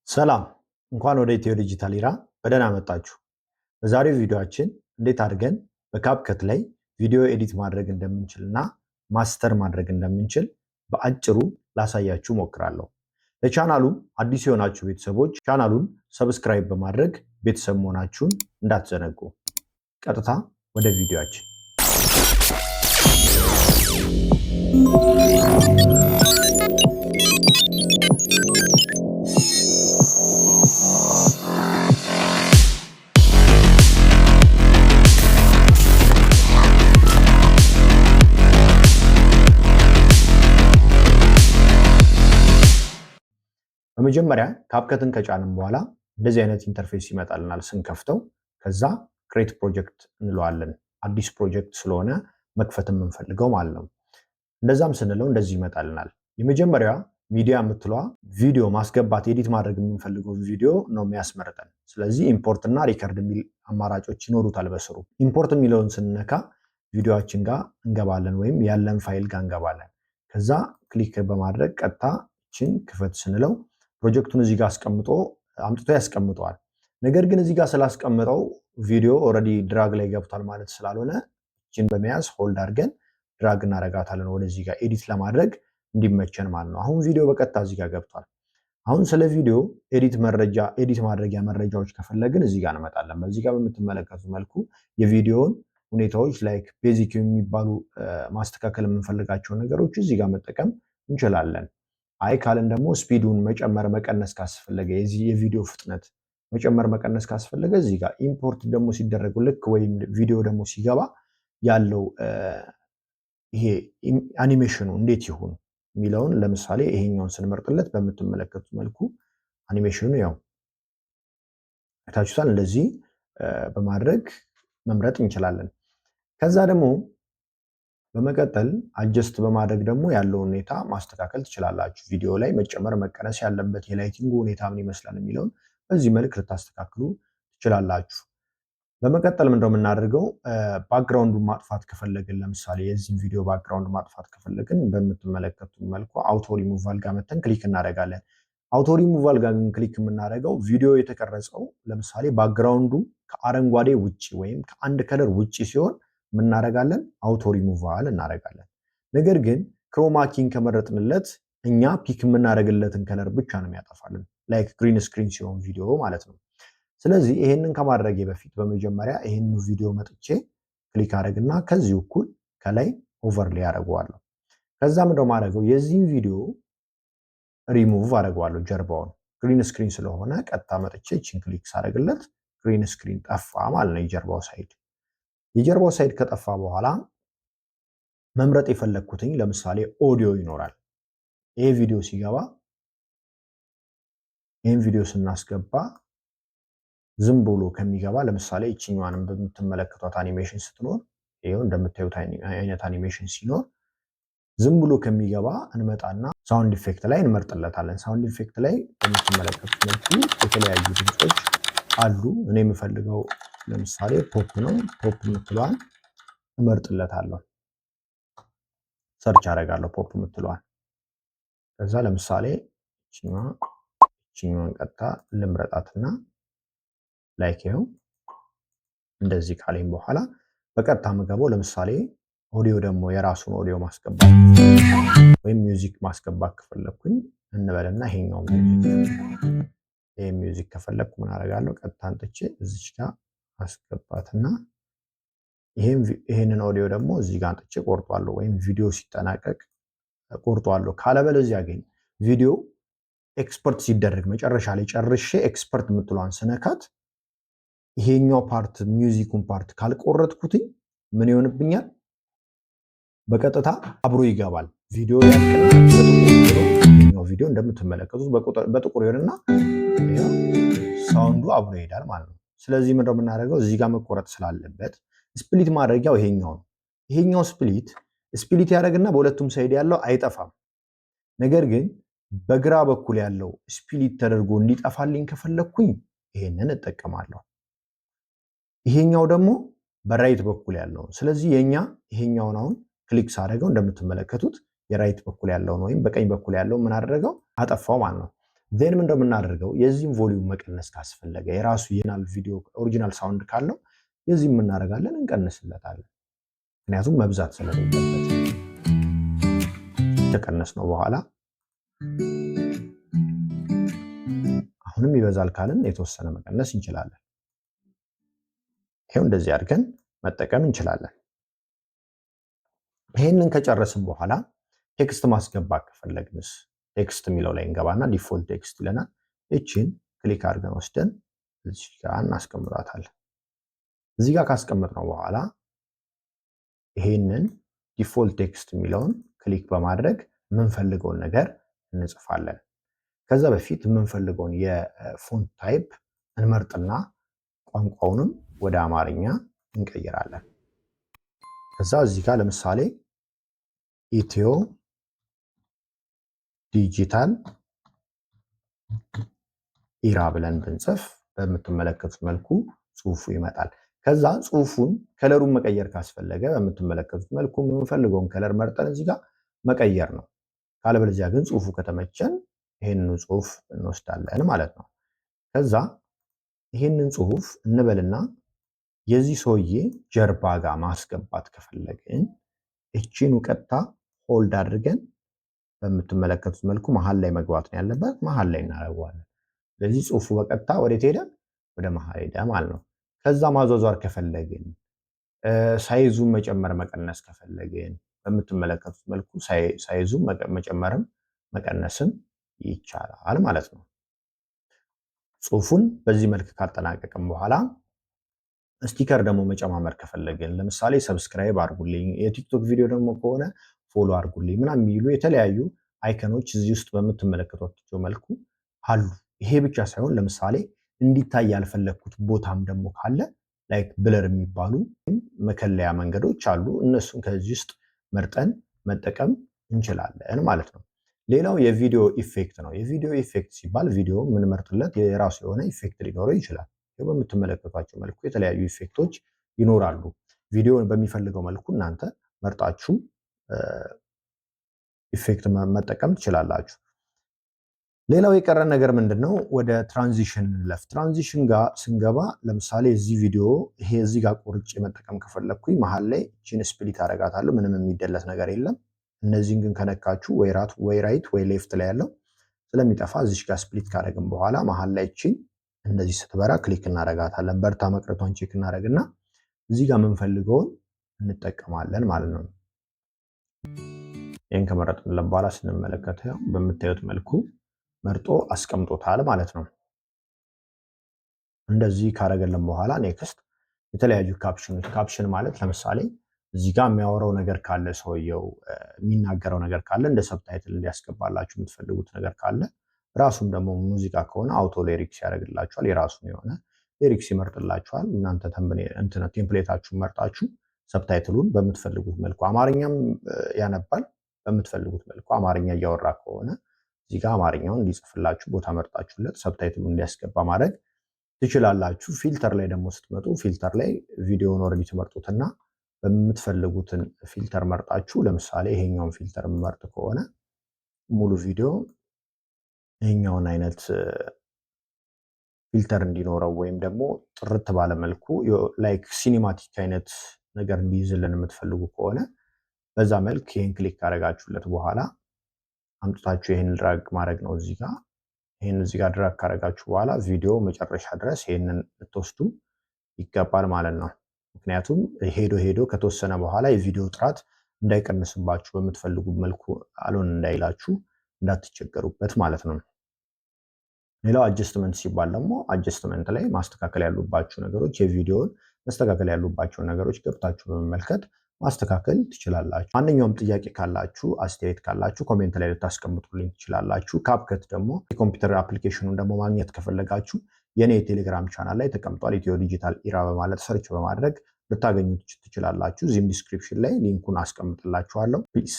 ሰላም እንኳን ወደ ኢትዮ ዲጂታል ኢራ በደህና መጣችሁ። በዛሬው ቪዲዮአችን እንዴት አድርገን በካፕከት ላይ ቪዲዮ ኤዲት ማድረግ እንደምንችልና ማስተር ማድረግ እንደምንችል በአጭሩ ላሳያችሁ ሞክራለሁ። ለቻናሉ አዲስ የሆናችሁ ቤተሰቦች ቻናሉን ሰብስክራይብ በማድረግ ቤተሰብ መሆናችሁን እንዳትዘነጉ። ቀጥታ ወደ ቪዲዮአችን በመጀመሪያ ካፕከትን ከጫንም በኋላ እንደዚህ አይነት ኢንተርፌስ ይመጣልናል ስንከፍተው። ከዛ ክሬት ፕሮጀክት እንለዋለን። አዲስ ፕሮጀክት ስለሆነ መክፈት የምንፈልገው ማለት ነው። እንደዛም ስንለው እንደዚህ ይመጣልናል። የመጀመሪያዋ ሚዲያ የምትለዋ ቪዲዮ ማስገባት ኤዲት ማድረግ የምንፈልገው ቪዲዮ ነው የሚያስመርጠን። ስለዚህ ኢምፖርት እና ሪከርድ የሚል አማራጮች ይኖሩታል በስሩ። ኢምፖርት የሚለውን ስንነካ ቪዲዮችን ጋር እንገባለን ወይም ያለን ፋይል ጋር እንገባለን። ከዛ ክሊክ በማድረግ ቀጥታ ችን ክፈት ስንለው ፕሮጀክቱን እዚህ ጋር አምጥቶ ያስቀምጠዋል። ነገር ግን እዚህ ጋር ስላስቀምጠው ቪዲዮ ኦልሬዲ ድራግ ላይ ገብቷል ማለት ስላልሆነ እችን በመያዝ ሆልድ አድርገን ድራግ እናረጋታለን ወደዚህ ጋር ኤዲት ለማድረግ እንዲመቸን ማለት ነው። አሁን ቪዲዮ በቀጥታ እዚህ ጋር ገብቷል። አሁን ስለ ቪዲዮ ኤዲት ማድረጊያ መረጃዎች ከፈለግን እዚህ ጋር እንመጣለን። በዚህ ጋር በምትመለከቱት መልኩ የቪዲዮውን ሁኔታዎች ላይክ ቤዚክ የሚባሉ ማስተካከል የምንፈልጋቸው ነገሮች እዚህ ጋር መጠቀም እንችላለን። አይ ካልን ደግሞ ስፒዱን መጨመር መቀነስ ካስፈለገ የቪዲዮ ፍጥነት መጨመር መቀነስ ካስፈለገ እዚህ ጋር ኢምፖርት ደግሞ ሲደረጉ ልክ ወይም ቪዲዮ ደግሞ ሲገባ ያለው ይሄ አኒሜሽኑ እንዴት ይሁን የሚለውን ለምሳሌ ይሄኛውን ስንመርጥለት በምትመለከቱት መልኩ አኒሜሽኑ ያው አይታችሁታል። እንደዚህ በማድረግ መምረጥ እንችላለን። ከዛ ደግሞ በመቀጠል አጀስት በማድረግ ደግሞ ያለውን ሁኔታ ማስተካከል ትችላላችሁ። ቪዲዮ ላይ መጨመር መቀነስ ያለበት የላይቲንጉ ሁኔታ ምን ይመስላል የሚለውን በዚህ መልክ ልታስተካክሉ ትችላላችሁ። በመቀጠል ምንድነው የምናደርገው? ባክግራውንዱን ማጥፋት ከፈለግን ለምሳሌ የዚህን ቪዲዮ ባክግራውንድ ማጥፋት ከፈለግን በምትመለከቱት መልኩ አውቶ ሪሙቫል ጋር መተን ክሊክ እናደርጋለን። አውቶ ሪሙቫል ጋር ግን ክሊክ የምናደርገው ቪዲዮ የተቀረጸው ለምሳሌ ባክግራውንዱ ከአረንጓዴ ውጪ ወይም ከአንድ ከለር ውጪ ሲሆን ምናረጋለን አውቶ ሪሙቫል እናረጋለን። ነገር ግን ክሮማኪን ከመረጥንለት እኛ ፒክ የምናደርግለትን ከለር ብቻ ነው የሚያጠፋልን፣ ላይክ ግሪን ስክሪን ሲሆን ቪዲዮ ማለት ነው። ስለዚህ ይሄንን ከማድረጌ በፊት በመጀመሪያ ይሄንን ቪዲዮ መጥቼ ክሊክ አደረግና ከዚህ እኩል ከላይ ኦቨርሌይ አደርገዋለሁ። ከዛ ምንድነው ማድረገው? የዚህን ቪዲዮ ሪሙቭ አደርገዋለሁ። ጀርባውን ግሪን ስክሪን ስለሆነ ቀጥታ መጥቼ እቺን ክሊክ ሳደርግለት ግሪን ስክሪን ጠፋ ማለት ነው የጀርባው ሳይድ። የጀርባው ሳይድ ከጠፋ በኋላ መምረጥ የፈለግኩትኝ ለምሳሌ ኦዲዮ ይኖራል። ይሄ ቪዲዮ ሲገባ ይሄን ቪዲዮ ስናስገባ ዝም ብሎ ከሚገባ ለምሳሌ እቺኛዋንም በምትመለከቷት አኒሜሽን ስትኖር ይሄው እንደምታዩት አይነት አኒሜሽን ሲኖር ዝም ብሎ ከሚገባ እንመጣና ሳውንድ ኢፌክት ላይ እንመርጥለታለን። ሳውንድ ኢፌክት ላይ በምትመለከቱት መልኩ የተለያዩ ድምጾች አሉ። እኔ የምፈልገው ለምሳሌ ፖፕ ነው። ፖፕ የምትለዋን እመርጥለታለሁ። ሰርች አደርጋለሁ ፖፕ የምትለዋን። ከዛ ለምሳሌ እቺኛዋን ቀጥታ ልምረጣትና ላይክ ይኸው እንደዚህ ካለኝ በኋላ በቀጥታ የምገባው ለምሳሌ ኦዲዮ ደግሞ የራሱን ኦዲዮ ማስገባት ወይም ሚውዚክ ማስገባት ከፈለኩኝ እንበልና ይሄኛው ሚውዚክ ከፈለኩ ምን አደርጋለሁ? ቀጥታ አንጥቼ እዚች ጋር አስገባትና ይሄንን ኦዲዮ ደግሞ እዚህ ጋር አንጥቼ ቆርጧለሁ፣ ወይም ቪዲዮ ሲጠናቀቅ ቆርጧለሁ። ካለበለዚያ ግን ቪዲዮ ኤክስፖርት ሲደረግ መጨረሻ ላይ ጨርሼ ኤክስፖርት የምትለዋን ስነካት ይሄኛው ፓርት ሚውዚኩን ፓርት ካልቆረጥኩትኝ ምን ይሆንብኛል? በቀጥታ አብሮ ይገባል። ቪዲዮ ቪዲዮ እንደምትመለከቱት በጥቁር ይሆንና ሳውንዱ አብሮ ይሄዳል ማለት ነው። ስለዚህ ምንድነው የምናደርገው? እዚህ ጋር መቆረጥ ስላለበት ስፕሊት ማድረጊያው ይሄኛው ነው። ይሄኛው ስፕሊት ያደርግና በሁለቱም ሳይድ ያለው አይጠፋም። ነገር ግን በግራ በኩል ያለው ስፕሊት ተደርጎ እንዲጠፋልኝ ከፈለኩኝ ይሄንን እጠቀማለሁ። ይሄኛው ደግሞ በራይት በኩል ያለው። ስለዚህ ይሄኛውን አሁን ክሊክ ሳደርገው እንደምትመለከቱት የራይት በኩል ያለውን ወይም በቀኝ በኩል ያለው ምን አደረገው? አጠፋው ማለት ነው። ዜን ምን እንደምናደርገው የዚህም ቮሊዩም መቀነስ ካስፈለገ የራሱ የናል ቪዲዮ ኦሪጂናል ሳውንድ ካለው የዚህም እናደርጋለን እንቀንስለታለን። ምክንያቱም መብዛት ስለሌለበት ከቀነስ ነው በኋላ አሁንም ይበዛል ካልን የተወሰነ መቀነስ እንችላለን። ይሄው እንደዚህ አድርገን መጠቀም እንችላለን። ይሄንን ከጨረስን በኋላ ቴክስት ማስገባት ከፈለግንስ ቴክስት የሚለው ላይ እንገባና ዲፎልት ቴክስት ይለናል። እቺን ክሊክ አድርገን ወስደን እዚህ ጋር እናስቀምጣታለን። እዚህ ጋር ካስቀመጥነው በኋላ ይሄንን ዲፎልት ቴክስት የሚለውን ክሊክ በማድረግ የምንፈልገውን ነገር እንጽፋለን። ከዛ በፊት የምንፈልገውን የፎንት ታይፕ እንመርጥና ቋንቋውንም ወደ አማርኛ እንቀይራለን። ከዛ እዚህ ጋር ለምሳሌ ኢትዮ ዲጂታል ኢራ ብለን ብንጽፍ በምትመለከቱት መልኩ ጽሁፉ ይመጣል። ከዛ ጽሁፉን ከለሩን መቀየር ካስፈለገ በምትመለከቱት መልኩ የምንፈልገውን ከለር መርጠን እዚህ ጋር መቀየር ነው። ካለበለዚያ ግን ጽሁፉ ከተመቸን ይህንን ጽሁፍ እንወስዳለን ማለት ነው። ከዛ ይህንን ጽሁፍ እንበልና የዚህ ሰውዬ ጀርባ ጋር ማስገባት ከፈለግን እቺን ቀጥታ ሆልድ አድርገን በምትመለከቱት መልኩ መሀል ላይ መግባት ነው ያለበት። መሀል ላይ እናደርገዋለን። ስለዚህ ጽሁፉ በቀጥታ ወዴት ሄደ? ወደ መሀል ሄደ ማለት ነው። ከዛ ማዟዟር ከፈለግን ሳይዙን መጨመር መቀነስ ከፈለግን በምትመለከቱት መልኩ ሳይዙን መጨመርም መቀነስም ይቻላል ማለት ነው። ጽሁፉን በዚህ መልክ ካጠናቀቅም በኋላ ስቲከር ደግሞ መጨማመር ከፈለግን ለምሳሌ ሰብስክራይብ አድርጉልኝ፣ የቲክቶክ ቪዲዮ ደግሞ ከሆነ ፎሎ አድርጉልኝ ምናምን የሚሉ የተለያዩ አይከኖች እዚህ ውስጥ በምትመለከቷቸው መልኩ አሉ። ይሄ ብቻ ሳይሆን ለምሳሌ እንዲታይ ያልፈለግኩት ቦታም ደግሞ ካለ ላይክ ብለር የሚባሉ መከለያ መንገዶች አሉ። እነሱን ከዚህ ውስጥ መርጠን መጠቀም እንችላለን ማለት ነው። ሌላው የቪዲዮ ኢፌክት ነው። የቪዲዮ ኢፌክት ሲባል ቪዲዮ የምንመርጥለት የራሱ የሆነ ኢፌክት ሊኖረው ይችላል። በምትመለከቷቸው መልኩ የተለያዩ ኢፌክቶች ይኖራሉ። ቪዲዮን በሚፈልገው መልኩ እናንተ መርጣችሁ ኢፌክት መጠቀም ትችላላችሁ። ሌላው የቀረን ነገር ምንድነው? ወደ ትራንዚሽን እንለፍ። ትራንዚሽን ጋር ስንገባ ለምሳሌ እዚህ ቪዲዮ ይሄ እዚህ ጋር ቆርጬ መጠቀም ከፈለኩኝ መሀል ላይ እቺን ስፕሊት አደርጋታለሁ። ምንም የሚደለት ነገር የለም። እነዚህን ግን ከነካችሁ ወይ ራይት ወይ ሌፍት ላይ ያለው ስለሚጠፋ እዚች ጋር ስፕሊት ካደረግን በኋላ መሀል ላይ እቺን እንደዚህ ስትበራ ክሊክ እናደርጋታለን። በርታ መቅረቷን ቼክ እናደርግና እዚህ ጋር የምንፈልገውን እንጠቀማለን ማለት ነው። ይህን ከመረጥንለን በኋላ ስንመለከተው በምታዩት መልኩ መርጦ አስቀምጦታል ማለት ነው። እንደዚህ ካደረገልን በኋላ ኔክስት የተለያዩ ካፕሽኖች፣ ካፕሽን ማለት ለምሳሌ እዚህ ጋር የሚያወራው ነገር ካለ ሰውየው የሚናገረው ነገር ካለ እንደ ሰብታይትል እንዲያስገባላችሁ የምትፈልጉት ነገር ካለ ራሱም ደግሞ ሙዚቃ ከሆነ አውቶ ሊሪክስ ያደርግላችኋል። የራሱን የሆነ ሊሪክስ ይመርጥላችኋል። እናንተ ቴምፕሌታችሁን መርጣችሁ ሰብታይትሉን በምትፈልጉት መልኩ አማርኛም ያነባል። በምትፈልጉት መልኩ አማርኛ እያወራ ከሆነ እዚህ ጋር አማርኛውን እንዲጽፍላችሁ ቦታ መርጣችሁለት ሰብታይትሉን እንዲያስገባ ማድረግ ትችላላችሁ። ፊልተር ላይ ደግሞ ስትመጡ ፊልተር ላይ ቪዲዮውን ኦልሬዲ ትመርጡትና በምትፈልጉትን ፊልተር መርጣችሁ ለምሳሌ ይሄኛውን ፊልተር መርጥ ከሆነ ሙሉ ቪዲዮ ይሄኛውን አይነት ፊልተር እንዲኖረው ወይም ደግሞ ጥርት ባለ መልኩ ላይክ ሲኒማቲክ አይነት ነገር እንዲይዝልን የምትፈልጉ ከሆነ በዛ መልክ ይሄን ክሊክ ካደረጋችሁለት በኋላ አምጥታችሁ ይሄን ድራግ ማድረግ ነው። እዚህ ጋር ይሄን እዚህ ጋር ድራግ ካደረጋችሁ በኋላ ቪዲዮ መጨረሻ ድረስ ይሄንን ልትወስዱ ይገባል ማለት ነው። ምክንያቱም ሄዶ ከተወሰነ በኋላ የቪዲዮ ጥራት እንዳይቀንስባችሁ በምትፈልጉ መልኩ አልሆን እንዳይላችሁ እንዳትቸገሩበት ማለት ነው። ሌላው አጀስትመንት ሲባል ደግሞ አጀስትመንት ላይ ማስተካከል ያሉባችሁ ነገሮች የቪዲዮውን መስተካከል ያሉባቸው ነገሮች ገብታችሁ በመመልከት ማስተካከል ትችላላችሁ። ማንኛውም ጥያቄ ካላችሁ አስተያየት ካላችሁ ኮሜንት ላይ ልታስቀምጡልኝ ትችላላችሁ። ካፕከት ደግሞ የኮምፒውተር አፕሊኬሽኑን ደግሞ ማግኘት ከፈለጋችሁ የኔ የቴሌግራም ቻናል ላይ ተቀምጧል። ኢትዮ ዲጂታል ኢራ በማለት ሰርች በማድረግ ልታገኙት ትችላላችሁ። እዚህም ዲስክሪፕሽን ላይ ሊንኩን አስቀምጥላችኋለሁ። ፒስ